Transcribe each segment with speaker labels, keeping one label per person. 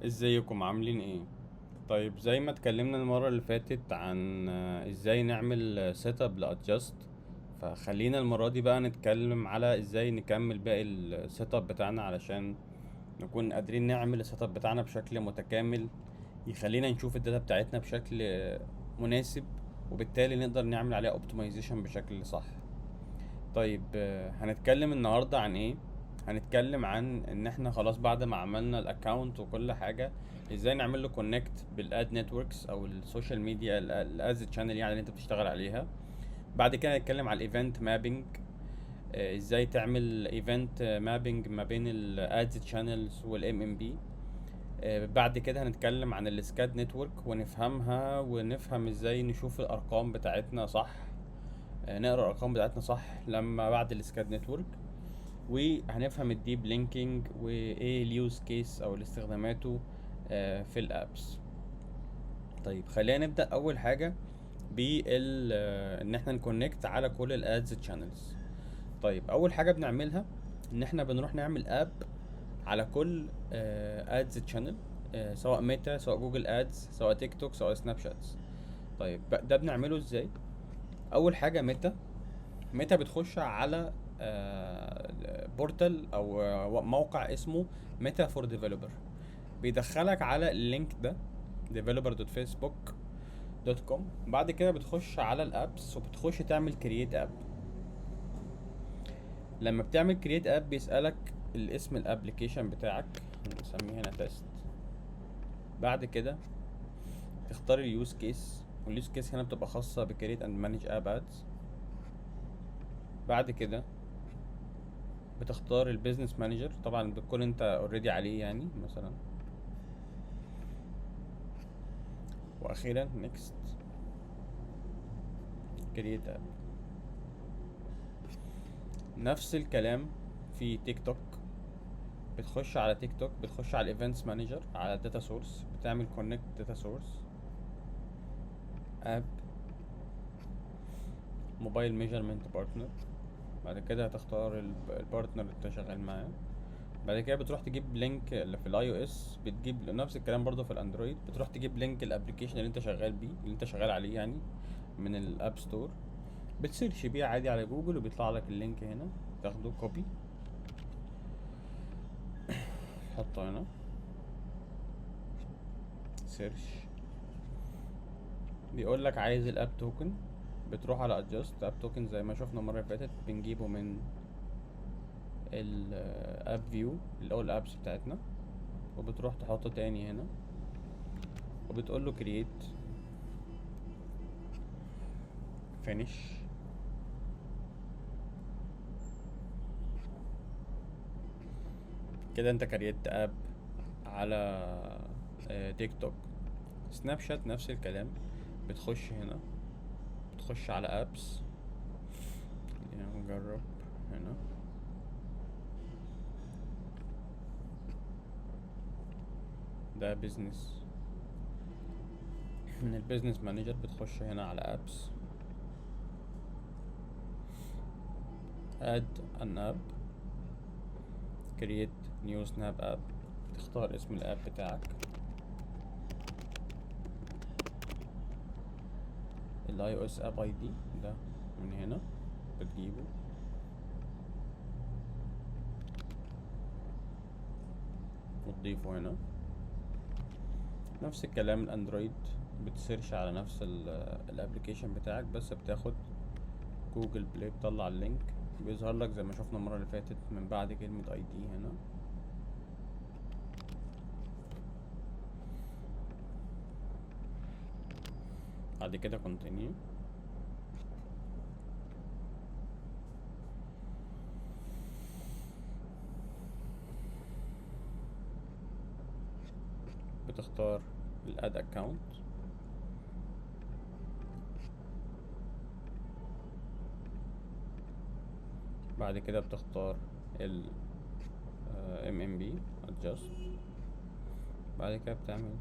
Speaker 1: ازيكم عاملين ايه؟ طيب زي ما اتكلمنا المرة اللي فاتت عن ازاي نعمل سيت اب لادجاست، فخلينا المرة دي بقى نتكلم على ازاي نكمل باقي السيت اب بتاعنا علشان نكون قادرين نعمل السيت اب بتاعنا بشكل متكامل، يخلينا نشوف الداتا بتاعتنا بشكل مناسب، وبالتالي نقدر نعمل عليها اوبتمايزيشن بشكل صح. طيب هنتكلم النهارده عن ايه؟ هنتكلم عن ان احنا خلاص بعد ما عملنا الاكونت وكل حاجه، ازاي نعمل له كونكت بالاد نتوركس او السوشيال ميديا الادز تشانل يعني اللي انت بتشتغل عليها. بعد كده هنتكلم على الايفنت مابينج، ازاي تعمل ايفنت مابينج ما بين الادز تشانلز والام ام بي. بعد كده هنتكلم عن السكاد نتورك ونفهمها ونفهم ازاي نشوف الارقام بتاعتنا صح، نقرا الارقام بتاعتنا صح لما بعد السكاد نتورك. وهنفهم الديب لينكينج وايه اليوز كيس او استخداماته في الابس. طيب خلينا نبدا اول حاجه بال ان احنا نكونكت على كل الادز تشانلز. طيب اول حاجه بنعملها ان احنا بنروح نعمل اب على كل ادز تشانل، سواء ميتا سواء جوجل ادز سواء تيك توك سواء سناب شاتس. طيب ده بنعمله ازاي؟ اول حاجه ميتا بتخش على بورتال او موقع اسمه ميتا فور ديفلوبر، بيدخلك على اللينك ده developer.facebook.com. بعد كده بتخش على الابس وبتخش تعمل كرييت اب. لما بتعمل كرييت اب بيسألك الاسم الابليكيشن بتاعك، نسميه هنا تيست. بعد كده تختار اليوز كيس، واليوز كيس هنا بتبقى خاصة بكرييت اند مانج اب ادز. بعد كده بتختار البيزنس مانجر، طبعا بتكون انت اوريدي عليه يعني مثلا. واخيرا نيكست كرييت اب. نفس الكلام في تيك توك، بتخش على تيك توك، بتخش على الايفنتس مانجر على داتا سورس، بتعمل كونكت داتا سورس اب موبايل ميجرمنت بارتنر. بعد كده هتختار البارتنر اللي انت شغال معاه. بعد كده بتروح تجيب لينك اللي في الاي او اس، بتجيب نفس الكلام برضو في الاندرويد، بتروح تجيب لينك الابلكيشن اللي انت شغال بيه اللي انت شغال عليه يعني من الاب ستور، بتسيرش بيه عادي على جوجل وبيطلع لك اللينك هنا، تاخده كوبي تحطه هنا سيرش. بيقول لك عايز الاب توكن، بتروح على ادجست اب توكن زي ما شفنا المره اللي فاتت، بنجيبه من الاب فيو اللي هو الابس بتاعتنا، وبتروح تحطه تاني هنا وبتقول له كرييت فينيش. كده انت كريت اب على تيك توك. سناب شات نفس الكلام، بتخش هنا، بتخش على ابس، يعني نجرب هنا. ده بيزنس، من البيزنس مانجر بتخش هنا على ابس، اد ان اب، كرييت نيو سناب اب، تختار اسم الاب بتاعك، الاي او اس اب اي دي ده من هنا بتجيبه وتضيفه هنا. نفس الكلام الاندرويد، بتسيرش على نفس الابلكيشن بتاعك، بس بتاخد جوجل بلاي، بتطلع اللينك، بيظهر لك زي ما شفنا المره اللي فاتت من بعد كلمه اي دي هنا. بعد كده كونتينيو. بتختار الاد اكونت. بعد كده بتختار ال MMB adjust. بعد كده بتعمل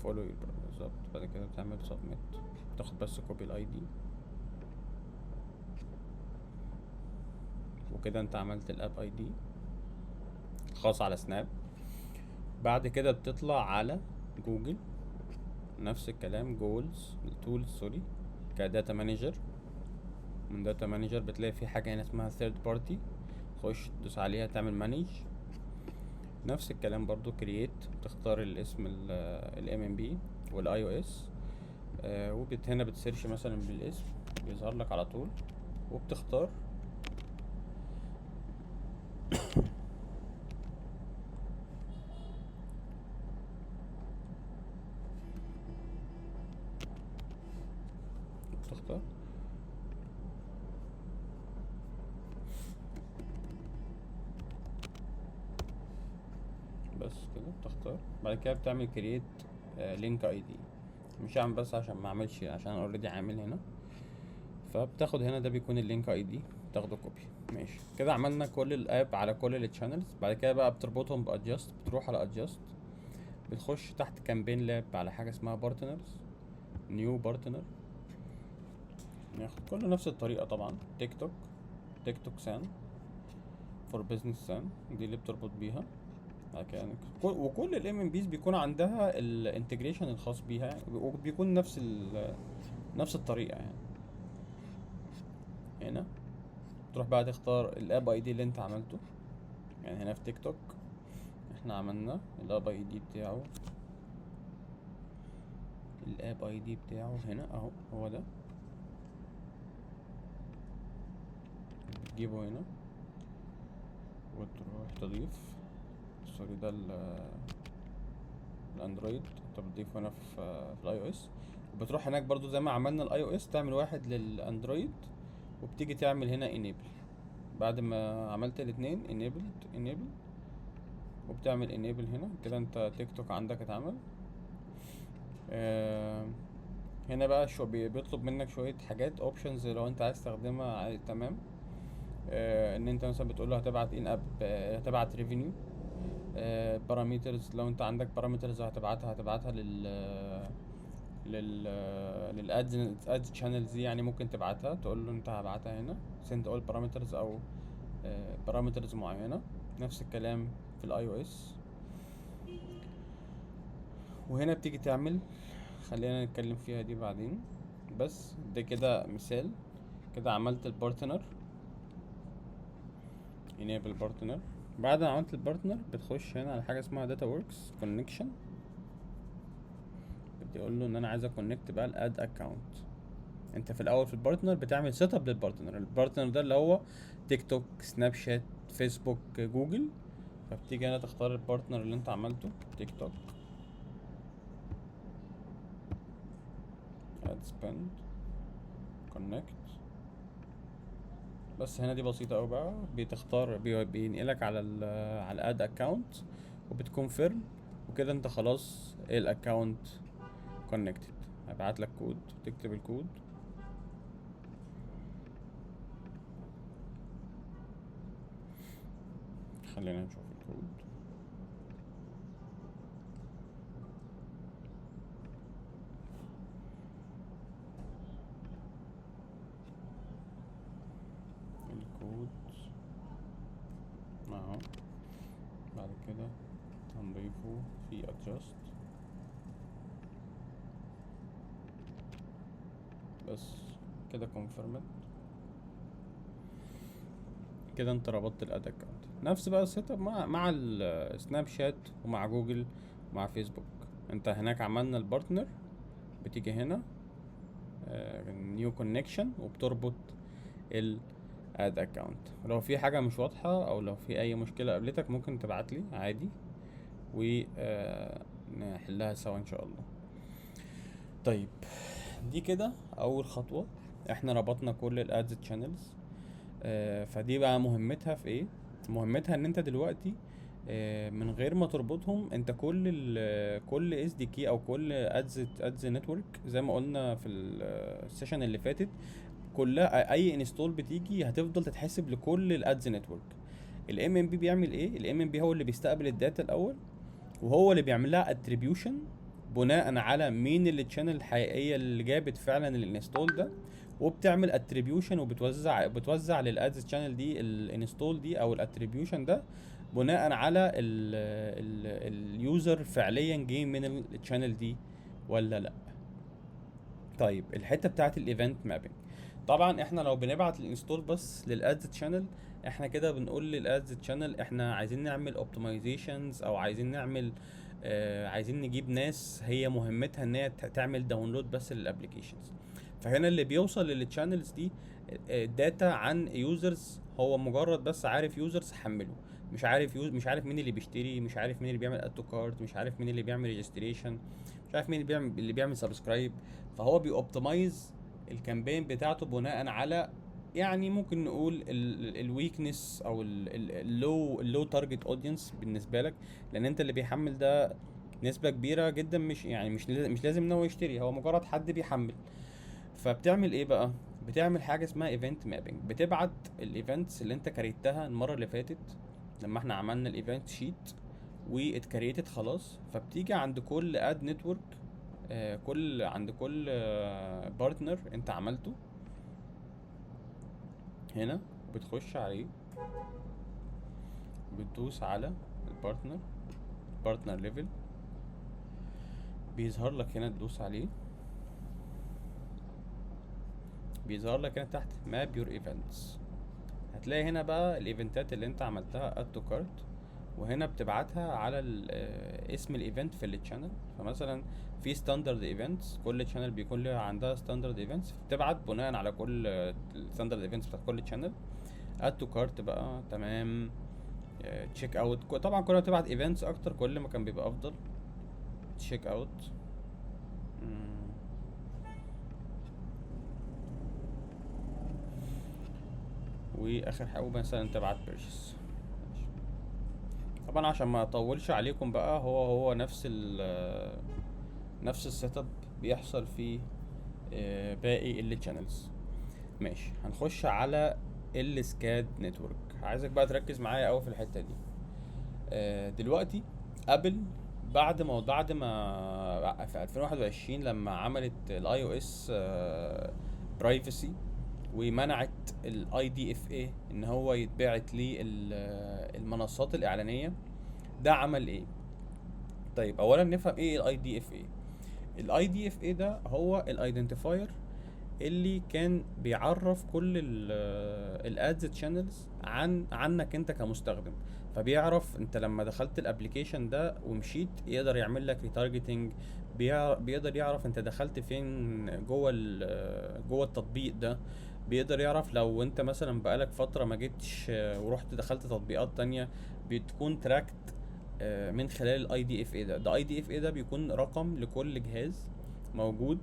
Speaker 1: follow بالظبط. بعد كده بتعمل submit، بتاخد بس كوبي الاي دي، وكده انت عملت الاب اي دي خاص على سناب. بعد كده بتطلع على جوجل، نفس الكلام، جولز تولز سوري، كداتا مانجر. من داتا مانجر بتلاقي في حاجه هنا اسمها ثيرد بارتي، خش تدوس عليها تعمل مانج. نفس الكلام برضو كرييت، تختار الاسم الام ام بي والاي او اس، هنا بتسيرش مثلا بالاسم بيظهر لك على طول، وبتختار بتختار بس كده، بتختار بعد كده بتعمل كرييت لينك اي دي. مش هعمل بس عشان ما اعملش، عشان اوريدي عامل هنا، فبتاخد هنا ده بيكون اللينك اي دي، تاخده كوبي. ماشي كده، عملنا كل الاب على كل التشانلز. بعد كده بقى بتربطهم بادجاست، بتروح على ادجاست، بتخش تحت كامبين لاب على حاجه اسمها بارتنرز، نيو بارتنر، ناخد كله نفس الطريقه طبعا. تيك توك، تيك توك سان فور بزنس سان، دي اللي بتربط بيها. بعد كده وكل الام ام بيز بيكون عندها الانتجريشن الخاص بيها، وبيكون نفس الطريقه يعني. هنا تروح بقى تختار الاب اي دي اللي انت عملته. يعني هنا في تيك توك احنا عملنا الاب اي دي بتاعه، الاب اي دي بتاعه هنا اهو، هو ده. تجيبه هنا وتروح تضيف، سوري ده الاندرويد، انت بتضيفه هنا في الاي او اس. وبتروح هناك برضو زي ما عملنا الاي او اس، تعمل واحد للاندرويد، وبتيجي تعمل هنا enable. بعد ما عملت الاتنين enable، وبتعمل enable هنا كده، انت تيك توك عندك اتعمل. هنا بقى شو بيطلب منك شوية حاجات اوبشنز لو انت عايز تستخدمها تمام. ان انت مثلا بتقول له هتبعت ان اب، هتبعت ريفينيو، بارامترز. لو انت عندك بارامترز هتبعتها لل للادز شانلز دي، يعني ممكن تبعتها، تقول له انت هبعتها هنا send all parameters او بارامترز معينة. نفس الكلام في الاي او اس. وهنا بتيجي تعمل، خلينا نتكلم فيها دي بعدين، بس ده كده مثال. كده عملت البارتنر، enable partner. بعد ما عملت البارتنر بتخش هنا على حاجه اسمها داتا وركس كونكشن، بتقول له ان انا عايز اكونكت بقى الاد اكونت. انت في الاول في البارتنر بتعمل سيت اب للبارتنر، البارتنر ده اللي هو تيك توك، سناب شات، فيسبوك، جوجل. فبتيجي هنا تختار البارتنر اللي انت عملته، تيك توك، اد سبند، كونكت. بس هنا دي بسيطه قوي بقى، بتختار بينقلك على الاد اكونت، وبتكونفيرم، وكده انت خلاص الاكونت كونكتد. هبعت لك كود، تكتب الكود. خلينا نشوف الكود. الكود اهو. بعد كده هنضيفه في adjust، بس كده confirmed. كده انت ربطت الاد اكونت. نفس بقى السيت اب مع السناب شات ومع جوجل ومع فيسبوك. انت هناك عملنا البارتنر، بتيجي هنا نيو كونكشن، وبتربط الاد اكونت. لو في حاجه مش واضحه او لو في اي مشكله قابلتك ممكن تبعت لي عادي، ونحلها سوا ان شاء الله. طيب دي كده اول خطوه، احنا ربطنا كل الادز تشانلز. فدي بقى مهمتها في ايه؟ مهمتها ان انت دلوقتي من غير ما تربطهم، انت كل اس دي كي او كل ادز نتورك زي ما قلنا في السيشن اللي فاتت، كلها اي انستول بتيجي هتفضل تتحسب لكل الادز نتورك. الام ام بي بيعمل ايه؟ الام ام بي هو اللي بيستقبل الداتا الاول، وهو اللي بيعمل لها اتريبيوشن بناء على مين التشانل الحقيقيه اللي جابت فعلا الانستول ده، وبتعمل اتريبيوشن وبتوزع للادز تشانل دي الانستول دي او الاتريبيوشن ده بناء على اليوزر فعليا جه من الشانل دي ولا لا. طيب الحته بتاعت الايفنت مابنج، طبعا احنا لو بنبعت الانستول بس للادز تشانل، احنا كده بنقول للادز تشانل احنا عايزين نعمل اوبتمايزيشنز، او عايزين نعمل عايزين نجيب ناس هي مهمتها ان هي تعمل داونلود بس للابليكيشنز. فهنا اللي بيوصل للتشانلز دي داتا عن يوزرز، هو مجرد بس عارف يوزرز حمله، مش عارف مين اللي بيشتري، مش عارف مين اللي بيعمل اد تو كارت، مش عارف مين اللي بيعمل ريجستريشن، مش عارف مين اللي بيعمل سبسكرايب. فهو بيوبتمايز الكامبين بتاعته بناء على، يعني ممكن نقول الويكنس او اللو تارجت اودينس بالنسبه لك، لان انت اللي بيحمل ده نسبه كبيره جدا، مش يعني مش لازم ان هو يشتري، هو مجرد حد بيحمل. فبتعمل ايه بقى؟ بتعمل حاجه اسمها ايفنت مابنج، بتبعت الايفنتس اللي انت كريتها المره اللي فاتت لما احنا عملنا الايفنت شيت واتكريتت خلاص. فبتيجي عند كل اد نتورك، عند كل بارتنر انت عملته هنا، بتخش عليه، بتدوس على البارتنر ليفل، بيظهر لك هنا، تدوس عليه، بيظهر لك هنا تحت ماب يور ايفنتس. هتلاقي هنا بقى الايفنتات اللي انت عملتها اد تو كارت، وهنا بتبعتها على اسم الايفنت في التشانل. فمثلا في ستاندرد ايفنتس، كل تشانل بيكون لها عندها ستاندرد ايفنتس، بتبعت بناء على كل الستاندرد ايفنتس بتاعت كل تشانل. اد تو كارت بقى تمام. تشيك اوت، طبعا كل ما تبعت ايفنتس اكتر كل ما كان بيبقى افضل. تشيك اوت، واخر حاجه مثلا تبعت بيرشيس. طبعا عشان ما اطولش عليكم بقى، هو نفس السيت اب بيحصل في باقي الشانلز. ماشي، هنخش على السكاد نتورك. عايزك بقى تركز معايا قوي في الحته دي. دلوقتي ابل بعد ما في 2021 لما عملت الاي او اس برايفسي، ومنعت الاي دي اف اي ان هو يتبعت للمنصات الاعلانيه، ده عمل ايه؟ طيب اولا نفهم ايه الاي دي اف اي. الاي دي اف اي ده هو الايدنتيفاير اللي كان بيعرف كل الادز تشانلز عنك انت كمستخدم. فبيعرف انت لما دخلت الابليكيشن ده ومشيت، يقدر يعمل لك ريتارجتنج، بيقدر يعرف انت دخلت فين جوه التطبيق ده. بيقدر يعرف لو انت مثلا بقالك فترة ما جيتش ورحت دخلت تطبيقات تانية، بتكون تراكت من خلال الاي دي اف اي ده اي دي اف اي ده بيكون رقم لكل جهاز موجود،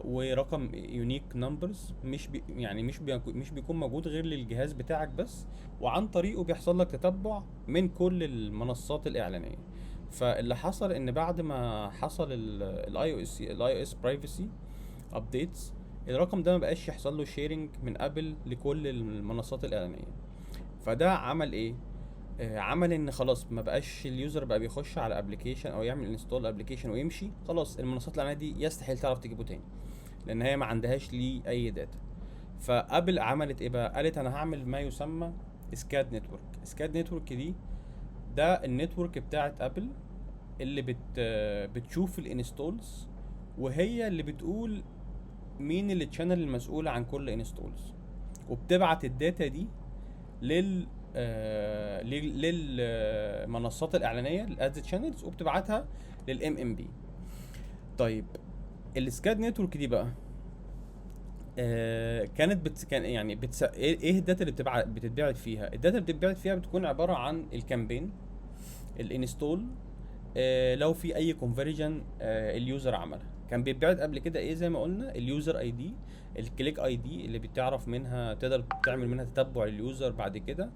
Speaker 1: ورقم يونيك نمبرز، مش بيكون موجود غير للجهاز بتاعك بس، وعن طريقه بيحصل لك تتبع من كل المنصات الاعلانيه. فاللي حصل ان بعد ما حصل الاي او اس برايفسي ابديتس، الرقم ده ما بقاش يحصل له شيرنج من ابل لكل المنصات الاعلانيه. فده عمل ايه؟ عمل ان خلاص ما بقاش اليوزر بقى بيخش على ابلكيشن او يعمل انستول ابلكيشن ويمشي، خلاص المنصات الاعلانيه دي يستحيل تعرف تجيبه تاني، لان هي ما عندهاش ليه اي داتا. فابل عملت ايه بقى؟ قالت انا هعمل ما يسمى سكاد نتورك. سكاد نتورك دي ده النتورك بتاعت ابل اللي بتشوف الانستولز، وهي اللي بتقول مين التشانل المسؤول عن كل انستولز، وبتبعت الداتا دي للمنصات الاعلانيه الادز تشانلز، وبتبعتها للام ام بي. طيب السكاد نتورك دي بقى كان يعني ايه الداتا اللي بتتبعت فيها؟ الداتا اللي بتتبعت فيها بتكون عباره عن الكامبين، الانستول، لو في اي كونفرجن اليوزر عملها. كان بيتبعت قبل كده ايه؟ زي ما قلنا اليوزر اي دي، الكليك اي دي اللي بتعرف منها، تقدر تعمل منها تتبع اليوزر بعد كده،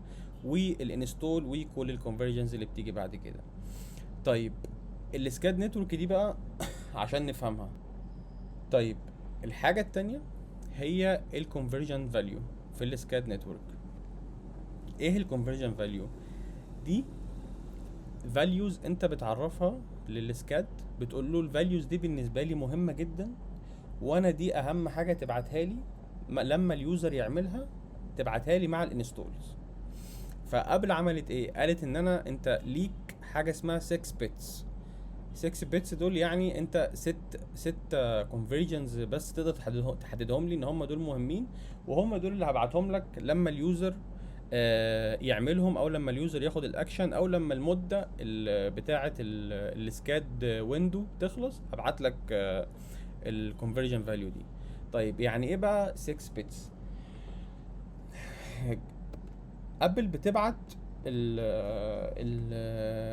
Speaker 1: والانستول، وكل الكونفرجنز اللي بتيجي بعد كده. طيب السكاد نتورك دي بقى عشان نفهمها، طيب الحاجه التانية هي الكونفرجن فاليو في السكاد نتورك. ايه الكونفرجن فاليو دي؟ فاليوز انت بتعرفها للسكاد، بتقول له الفاليوز دي بالنسبه لي مهمه جدا، وانا دي اهم حاجه تبعتها لي لما اليوزر يعملها، تبعتها لي مع الانستولز. فقبل عملت ايه؟ قالت ان انت ليك حاجه اسمها 6 بيتس. 6 بيتس دول يعني انت ست كونفرجنز بس تقدر تحددهم لي ان هم دول مهمين، وهم دول اللي هبعتهم لك لما اليوزر يعملهم، او لما اليوزر ياخد الاكشن، او لما المده بتاعه السكاد ويندو تخلص هبعت لك الكونفرجن فاليو دي. طيب يعني ايه بقى 6 بيتس؟ ابل بتبعت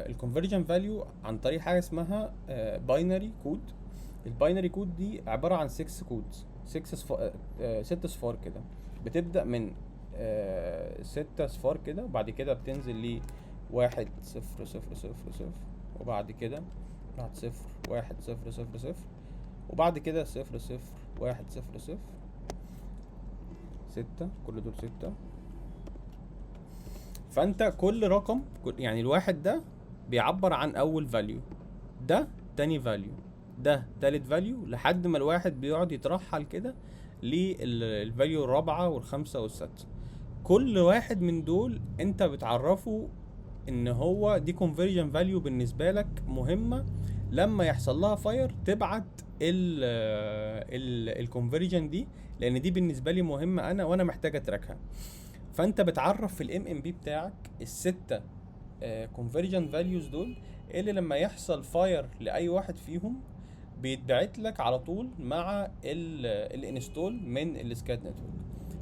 Speaker 1: الكونفرجن فاليو عن طريق حاجه اسمها باينري كود. الباينري كود دي عباره عن 6 كودز، 6 صفار كده، بتبدا من 6 صفار كده، وبعد كده بتنزل ل 1 0 0 0 0، وبعد كده بعد 0 1 0 0 0، وبعد كده 0 0 1 0 0، 6، كل دول 6. فانت كل رقم يعني الواحد ده بيعبر عن اول فاليو، ده تاني فاليو، ده تالت فاليو، لحد ما الواحد بيقعد يترحل كده للفاليو الرابعة والخامسة والسادسة. كل واحد من دول انت بتعرفه ان هو دي conversion value بالنسبة لك مهمة، لما يحصل لها فاير تبعت ال conversion دي، لان دي بالنسبة لي مهمة انا وانا محتاج اتراكها. فانت بتعرف في الام ام بي بتاعك الستة conversion values دول، اللي لما يحصل فاير لاي واحد فيهم بيتبعت لك على طول مع الانستول من السكات نتورك.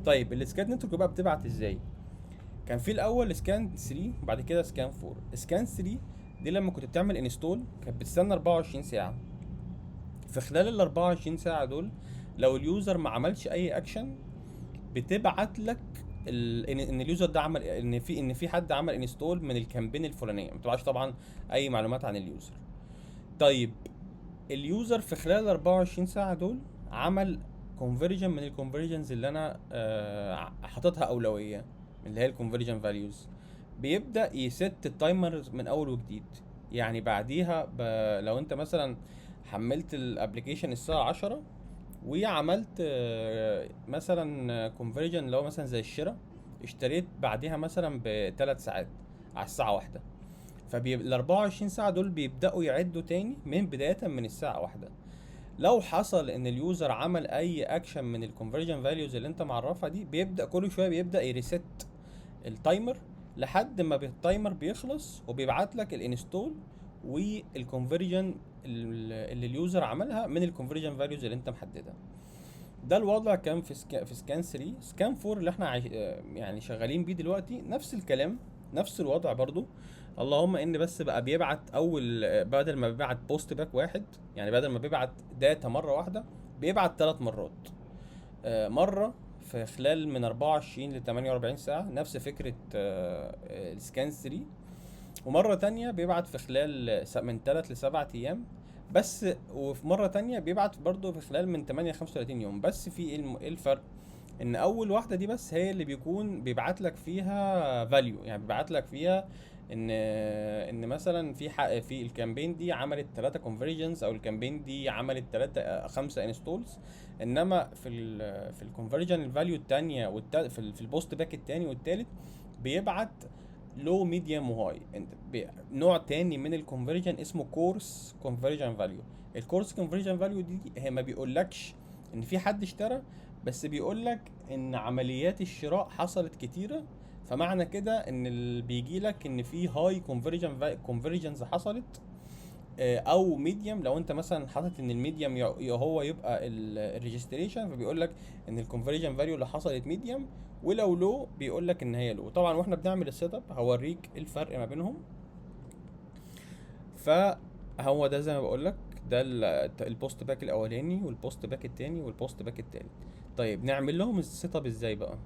Speaker 1: طيب السكات نتورك بقى بتبعت ازاي؟ كان في الاول سكان 3 وبعد كده سكان 4. سكان 3 دي لما كنت بتعمل انستول كانت بتستنى 24 ساعه. في خلال ال 24 ساعه دول لو اليوزر ما عملش اي اكشن بتبعت لك ان اليوزر ده عمل، ان في حد عمل انستول من الكامبين الفلانيه، ما بتبعتش طبعا اي معلومات عن اليوزر. طيب اليوزر في خلال ال 24 ساعه دول عمل كونفرجن من الكونفرجنز اللي انا حاططها اولويه، اللي هي الكونفرجن فاليوز، بيبدا يست التايمر من اول وجديد. يعني بعديها لو انت مثلا حملت الابلكيشن الساعه 10 وعملت مثلا كونفرجن اللي هو مثلا زي الشراء، اشتريت بعديها مثلا ب3 ساعات على الساعه واحدة، فبيبقى ال 24 ساعه دول بيبداوا يعدوا تاني من بدايه من الساعه واحدة. لو حصل ان اليوزر عمل اي اكشن من الكونفرجن فاليوز اللي انت معرفها دي، بيبدا كل شويه بيبدا يريست التايمر لحد ما التايمر بيخلص، وبيبعت لك الانستول والكونفرجن اللي اليوزر عملها من الكونفرجن فاليوز اللي انت محددها. ده الوضع كان في سكان 3. سكان 4 اللي احنا يعني شغالين بيه دلوقتي نفس الكلام، نفس الوضع برضو، اللهم ان بس بقى بيبعت بدل ما بيبعت بوست باك واحد، يعني بدل ما بيبعت داتا مره واحده بيبعت 3 مرات. مره في خلال من 24 ل 48 ساعه، نفس فكره السكان 3، ومرة تانية بيبعت في خلال من 3 ل 7 ايام بس، وفي مرة تانية بيبعت برضو في خلال من 8 ل 35 يوم. بس في إيه الفرق؟ ان اول واحدة دي بس هي اللي بيكون بيبعت لك فيها فاليو، يعني بيبعت لك فيها ان مثلا في الكامبين دي عملت 3 كونفرجنز، او الكامبين دي عملت 5 انستولز. انما في الكونفرجن الفاليو التانية في البوست باك التاني والتالت بيبعت لو ميديوم وهاي. انت نوع تاني من الكونفرجن اسمه كورس كونفرجن فاليو. الكورس كونفرجن فاليو دي هي ما بيقولكش ان في حد اشترى، بس بيقولك ان عمليات الشراء حصلت كتيره، فمعنى كده ان بيجي لك ان في هاي كونفرجنز حصلت، او ميديوم. لو انت مثلا حاطط ان الميديوم هو يبقى الريجستريشن، فبيقول لك ان الكونفرجن فاليو اللي حصلت ميديوم، ولو لو بيقول لك ان هي لو. طبعا واحنا بنعمل السيت اب هوريك الفرق ما بينهم. فهو ده زي ما بقول لك، ده البوست باك الاولاني والبوست باك التاني والبوست باك التالت. طيب نعمل لهم السيت اب ازاي بقى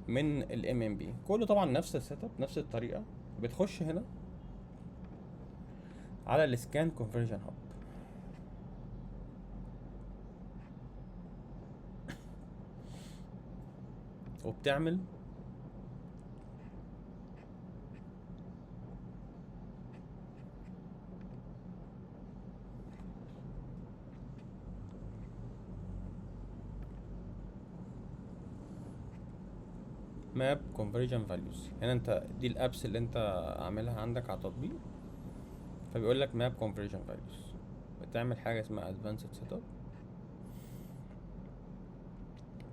Speaker 1: من الام ام بي؟ كله طبعا نفس السيت اب نفس الطريقه. بتخش هنا على السكان كونفرجن هاب، وبتعمل ماب كونفرجن فاليوز. هنا انت دي الابس اللي انت عاملها عندك على التطبيق، فبيقول لك ماب كونفرجن فاليوز. بتعمل حاجه اسمها ادفانسد سيت اب،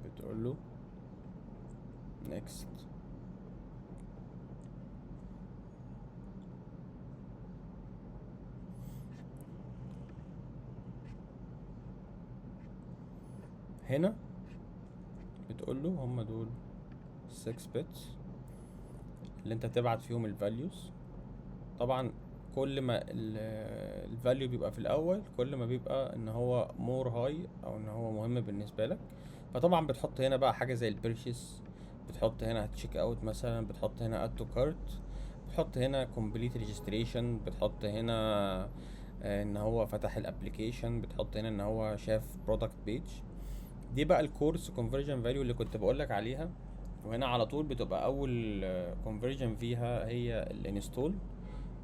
Speaker 1: بتقول له نيكست. هنا بتقول له هم دول 6 بيتس اللي انت تبعت فيهم الفاليوز. طبعا كل ما الفاليو بيبقى في الاول، كل ما بيبقى ان هو مور هاي او ان هو مهم بالنسبه لك. فطبعا بتحط هنا بقى حاجه زي البيرشيس، بتحط هنا تشيك اوت مثلا، بتحط هنا اد تو كارت، بتحط هنا كومبليت ريجستريشن، بتحط هنا ان هو فتح الابليكيشن، بتحط هنا ان هو شاف برودكت بيج. دي بقى الكورس كونفرجن فاليو اللي كنت بقولك عليها. وهنا على طول بتبقى اول كونفرجن فيها هي الانستول،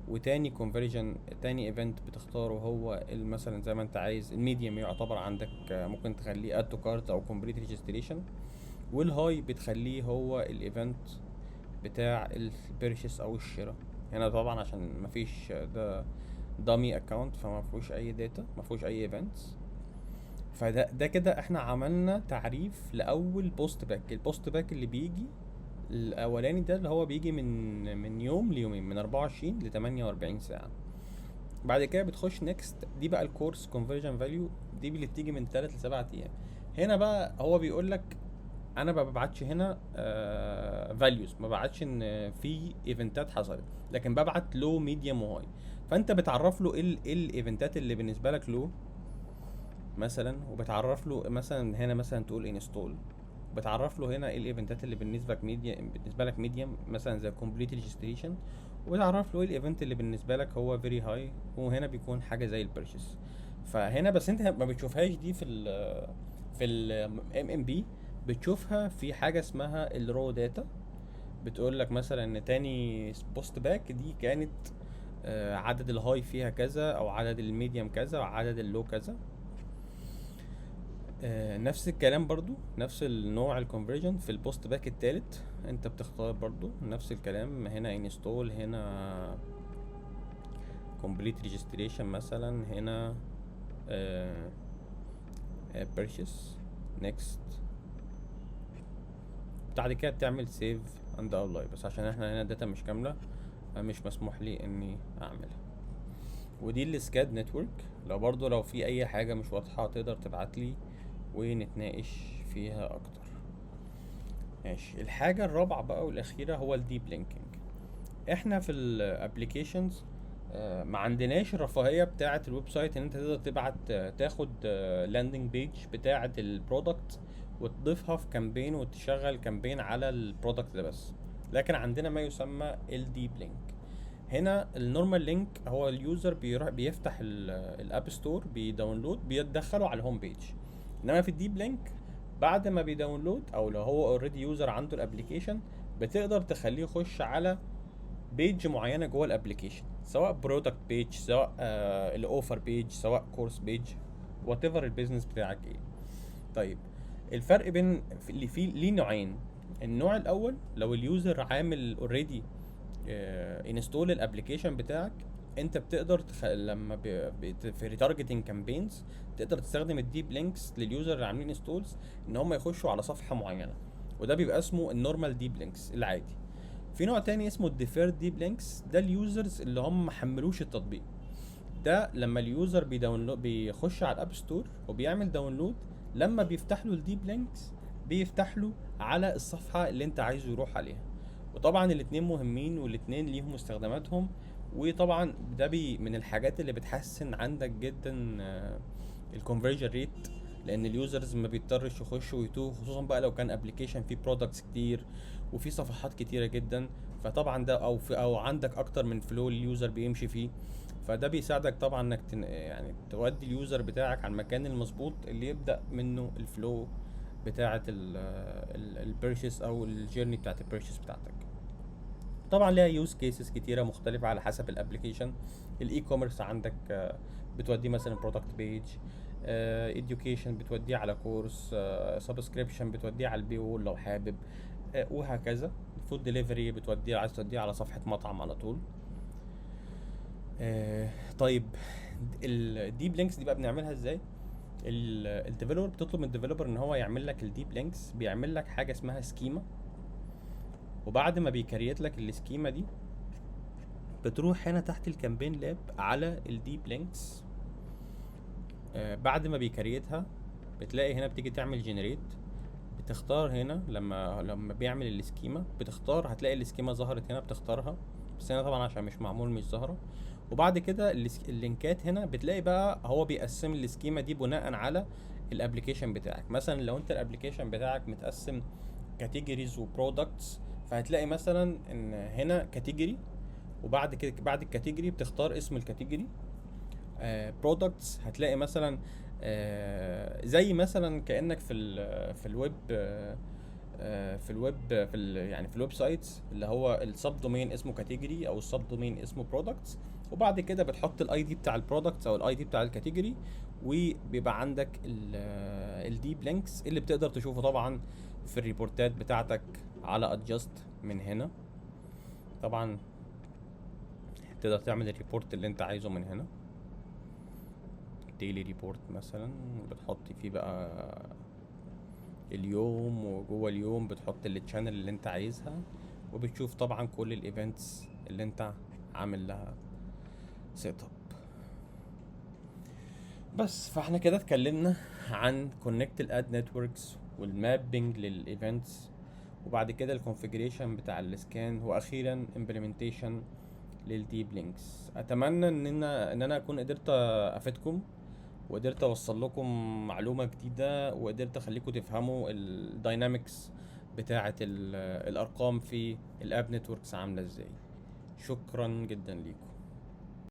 Speaker 1: وتاني كونفرجن تاني ايفنت بتختاره هو مثلا زي ما انت عايز الميديوم يعتبر عندك، ممكن تخليه اد تو كارت او كومبليت ريجستريشن. والهاي بتخليه هو الايفنت بتاع البيرشيس او الشراء. هنا طبعا عشان مفيش ده دامي اكونت، فما فيهوش اي داتا، ما فيهوش اي ايفنتس. فده كده احنا عملنا تعريف لاول بوست باك. البوست باك اللي بيجي الاولاني ده اللي هو بيجي من يوم ليومين، من 24 ل 48 ساعه. بعد كده بتخش نيكست، دي بقى الكورس كونفرجن فاليو، دي اللي بتيجي من 3 ل 7 ايام. هنا بقى هو بيقول لك انا ما ببعتش هنا فاليوز، ما ببعتش ان في ايفنتات حصلت، لكن ببعت لو ميديوم وهاي. فانت بتعرف له ايه الايفنتات اللي بالنسبه لك لو مثلا، وبتعرف له مثلا هنا مثلا تقول انستول، بتعرف له هنا ايه الايفنتات اللي بالنسبه لك ميديم مثلا زي كومبليت ريجستريشن، وبتعرف له ايه الايفنت اللي بالنسبه لك هو فيري هاي، وهنا بيكون حاجه زي البيرشيس. فهنا بس انت ما بتشوفهاش دي في الام ام بي، بتشوفها في حاجه اسمها الرو داتا. بتقول لك مثلا ان تاني بوست باك دي كانت عدد الهاي فيها كذا، او عدد الميديم كذا، وعدد اللو كذا. نفس الكلام برضو، نفس النوع الكونفرجن في البوست باك التالت. انت بتختار برضو نفس الكلام، هنا انستول، هنا كومبليت ريجستريشن مثلا، هنا purchase next. بعد كده بتعمل سيف اند ابلاي، بس عشان احنا هنا الداتا مش كامله فمش مسموح لي اني اعملها. ودي السكاد نتورك. لو في اي حاجه مش واضحه تقدر تبعت لي ونتناقش فيها اكتر. ماشي. الحاجه الرابعه بقى والاخيره هو الديب لينكينج. احنا في الابليكيشنز ما عندناش الرفاهيه بتاعه الويب سايت ان انت تقدر تبعت تاخد لاندنج بيج بتاعه البرودكت وتضيفها في كامبين وتشغل كامبين على البرودكت ده بس، لكن عندنا ما يسمى الديب لينك. هنا النورمال لينك هو اليوزر بيروح بيفتح الاب ستور، بيداونلود، بيدخله على الهوم بيج. انما في الديب لينك بعد ما بيداونلود، او لو هو اوريدي يوزر عنده الابليكيشن، بتقدر تخليه يخش على بيج معينه جوه الابليكيشن، سواء برودكت بيج، سواء الاوفر بيج، سواء كورس بيج، وات ايفر البيزنس بتاعك ايه. طيب الفرق بين اللي فيه ليه نوعين. النوع الاول لو اليوزر عامل اوريدي انستول الابليكيشن بتاعك، انت بتقدر لما في ريتارجتنج كامبينز تقدر تستخدم الديب لينكس لليوزر اللي عاملين انستولز ان هم يخشوا على صفحه معينه، وده بيبقى اسمه النورمال ديب لينكس العادي. في نوع تاني اسمه الديفيرد ديب لينكس، ده اليوزرز اللي هم ما حملوش التطبيق. ده لما اليوزر بيداونلود بيخش على الاب ستور وبيعمل داونلود، لما بيفتح له الديب لينكس بيفتح له على الصفحه اللي انت عايزه يروح عليها. وطبعا الاتنين مهمين والاتنين ليهم استخداماتهم. وطبعا ده من الحاجات اللي بتحسن عندك جدا الكونفرجن ريت، لان اليوزرز ما بيضطرش يخش ويتوه، خصوصا بقى لو كان ابلكيشن فيه برودكتس كتير وفي صفحات كتيره جدا. فطبعا ده او عندك اكتر من فلو اليوزر بيمشي فيه، فده بيساعدك طبعا انك يعني تودي اليوزر بتاعك على المكان المظبوط اللي يبدا منه الفلو بتاعه البيرشيس او الجيرني بتاعه البيرشيس بتاعتك. طبعا ليها يوز كيسز كتيره مختلفه على حسب الابلكيشن. الاي كوميرس عندك بتوديه مثلا برودكت بيج، education بتوديه على كورس، سبسكريبشن بتوديه على البي او لو حابب، وهكذا. الفود ديليفري بتوديه، عايز توديه على صفحة مطعم على طول. طيب الديب لينكس دي بقى بنعملها ازاي؟ الديفلوبر بتطلب من الديفلوبر ان هو يعمل لك الديب لينكس، بيعمل لك حاجه اسمها سكيما، وبعد ما بيكريت لك السكيما دي بتروح هنا تحت الكامبين لاب على الديب لينكس. بعد ما بيكريتها بتلاقي هنا بتيجي تعمل جنريت، بتختار هنا لما بيعمل السكيما بتختار، هتلاقي السكيما ظهرت هنا بتختارها، بس هنا طبعا عشان مش معمول مش ظاهره. وبعد كده اللينكات هنا بتلاقي بقى هو بيقسم السكيما دي بناء على الابلكيشن بتاعك. مثلا لو انت الابلكيشن بتاعك متقسم كاتيجوريز وبرودكتس، فهتلاقي مثلا ان هنا كاتيجوري، وبعد كده بعد الكاتيجوري بتختار اسم الكاتيجوري. برودكتس هتلاقي مثلا زي مثلا كانك في الويب، يعني في الويب سايتس اللي هو السب دومين اسمه كاتيجوري او السب دومين اسمه برودكتس، وبعد كده بتحط الاي دي بتاع البرودكتس او الاي دي بتاع الكاتيجوري، وبيبقى عندك الديب لينكس اللي بتقدر تشوفه طبعا في الريبورتات بتاعتك على ادجست من هنا. طبعا تقدر تعمل الريبورت اللي انت عايزه من هنا، ديلي ريبورت مثلا، بتحط فيه بقى اليوم، وجوه اليوم بتحط التشانل اللي انت عايزها، وبتشوف طبعا كل الايفنتس اللي انت عامل لها سيت اب. بس فاحنا كده اتكلمنا عن كونكت الاد نتوركس والمابنج للايفنتس، وبعد كده الكونفيجريشن بتاع السكان، واخيرا امبلمنتيشن للديب لينكس. اتمنى ان انا اكون قدرت افيدكم، وقدرت اوصل لكم معلومة جديدة، وقدرت اخليكم تفهموا الداينامكس بتاعة الارقام في الاب نتوركس عاملة ازاي. شكرا جدا ليكم.